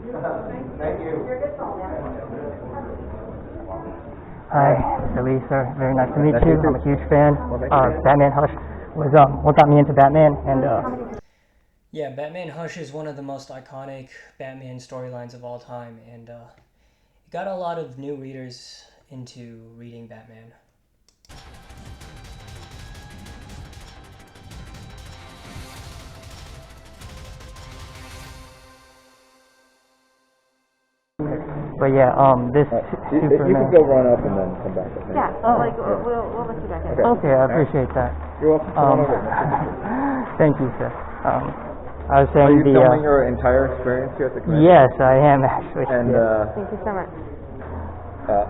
Thank you. Hi, Billy, sir. Very nice to meet Nice to you. meet you. I'm a huge fan. Well, thank you. Batman Hush was what got me into Batman, and Yeah, Batman Hush is one of the most iconic Batman storylines of all time, and it got a lot of new readers into reading Batman. but yeah, this You Superman. can go run up and then come back. I think. Yeah, we'll let you back in. Okay, I appreciate that. You're welcome. Come on over. Thank you, sir. I was saying Are you filming your entire experience here at the convention? Yes, I am actually. And Thank you so much.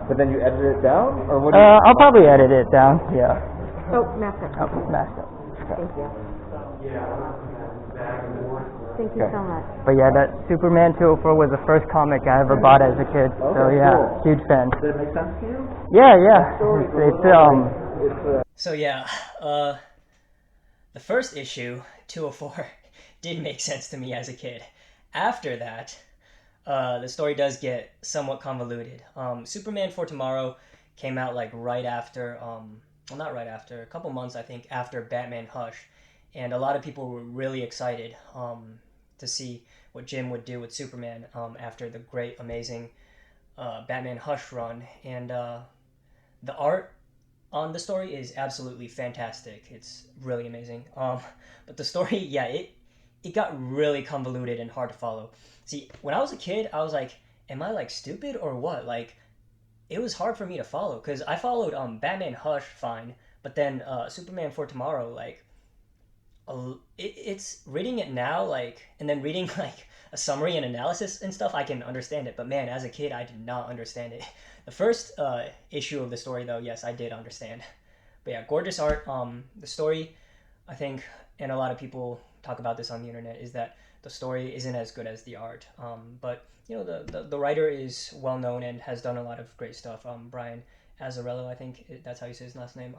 but then you edit it down, or what? I'll probably edit it down. Yeah. Oh, mask up. Oh, masked up. Thank you. Thank you so much. But yeah, that Superman 204 was the first comic I ever bought as a kid. So yeah, cool. huge fan. Does it make sense to you? Yeah. So yeah, the first issue, 204, did make sense to me as a kid. After that, the story does get somewhat convoluted. Superman for Tomorrow came out like right after, well, not right after, a couple months I think after Batman Hush, and a lot of people were really excited to see what Jim would do with Superman after the great, amazing Batman Hush run, and the art on the story is absolutely fantastic. It's really amazing. But the story, yeah, it got really convoluted and hard to follow. See, when I was a kid, I was like, am I like stupid or what? Like, it was hard for me to follow because I followed Batman Hush fine, but then Superman for Tomorrow, like, it's reading it now, like, and then reading like a summary and analysis and stuff, I can understand it. But man, as a kid, I did not understand it. The first issue of the story, though, yes, I did understand. But yeah, gorgeous art. The story, I think, and a lot of people talk about this on the internet, is that the story isn't as good as the art. But you know, the writer is well known and has done a lot of great stuff. Brian Azzarello, I think that's how you say his last name.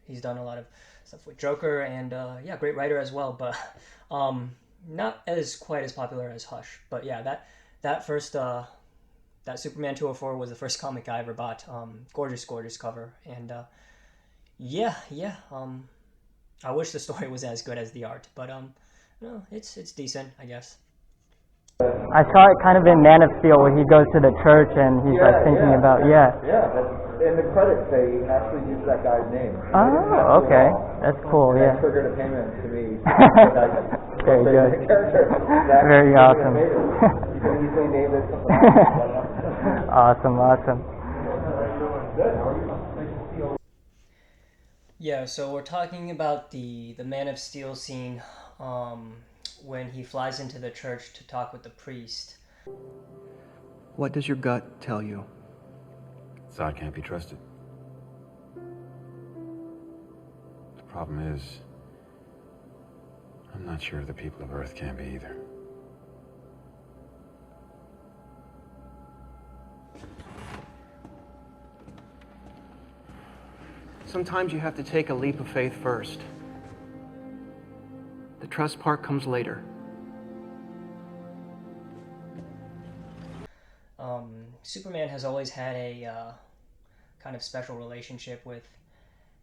He's done a lot of stuff with Joker, and yeah, great writer as well. But not as quite as popular as Hush. But yeah, that first that Superman 204 was the first comic I ever bought. Gorgeous cover, and yeah. I wish the story was as good as the art, but no, it's decent, I guess. I saw it kind of in Man of Steel where he goes to the church and he's like thinking about Yeah, in the credits they actually use that guy's name. Oh, okay, that's cool. And Yeah. that triggered a payment to me. Very good. Very awesome. You can easily name it something. Awesome. Yeah, so we're talking about the Man of Steel scene when he flies into the church to talk with the priest. What does your gut tell you? Zod can't be trusted. The problem is, I'm not sure the people of Earth can be either. Sometimes you have to take a leap of faith first. The trust part comes later. Superman has always had a kind of special relationship with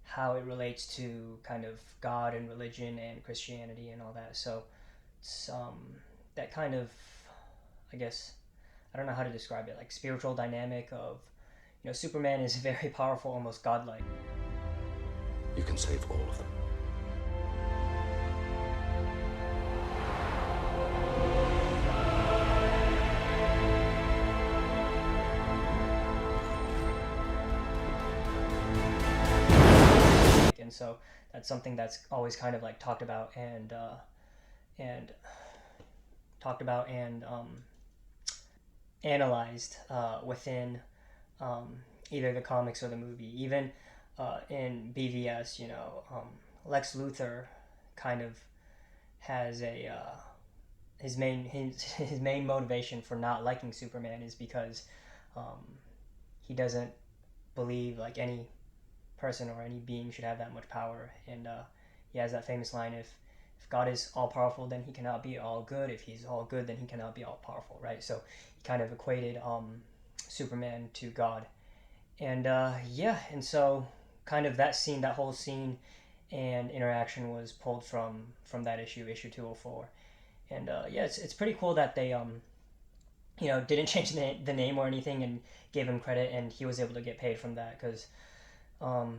how it relates to kind of God and religion and Christianity and all that. So it's that kind of, I guess, I don't know how to describe it, like spiritual dynamic of, you know, Superman is very powerful, almost godlike. You can save all of them. And so that's something that's always kind of like talked about and analyzed within either the comics or the movie. Even in BVS, you know, Lex Luthor kind of has a his main motivation for not liking Superman is because he doesn't believe like any person or any being should have that much power, and he has that famous line, if God is all powerful, then he cannot be all good. If he's all good, then he cannot be all powerful, right? So he kind of equated Superman to God. And and so kind of that scene, that whole scene and interaction was pulled from that issue 204. And it's pretty cool that they didn't change the name or anything and gave him credit, and he was able to get paid from that, because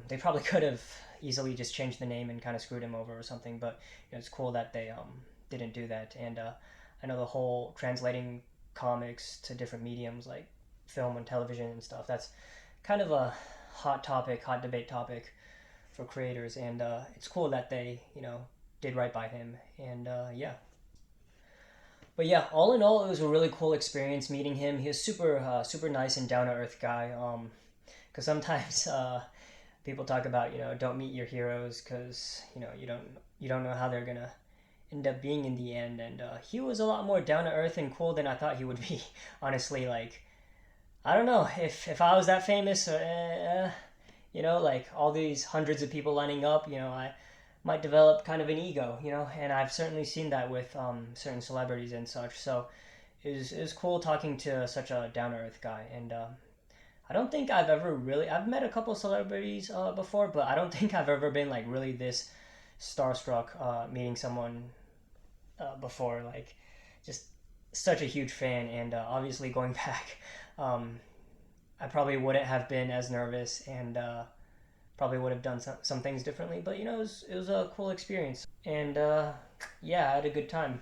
they probably could have easily just changed the name and kind of screwed him over or something. But it's cool that they didn't do that. And I know the whole translating comics to different mediums like film and television and stuff, that's kind of a hot debate topic for creators. And it's cool that they did right by him. And but yeah, all in all, it was a really cool experience meeting him. He was super nice and down to earth guy. Because sometimes people talk about don't meet your heroes, because you don't know how they're gonna end up being in the end. And he was a lot more down to earth and cool than I thought he would be. Honestly, like, I don't know if I was that famous, like all these hundreds of people lining up, I might develop kind of an ego, and I've certainly seen that with certain celebrities and such. So it was cool talking to such a down to earth guy. And I don't think I've met a couple of celebrities before, but I don't think I've ever been like really this starstruck meeting someone before. Like, just such a huge fan. And obviously going back, I probably wouldn't have been as nervous, and probably would have done some things differently. But it was a cool experience. And I had a good time.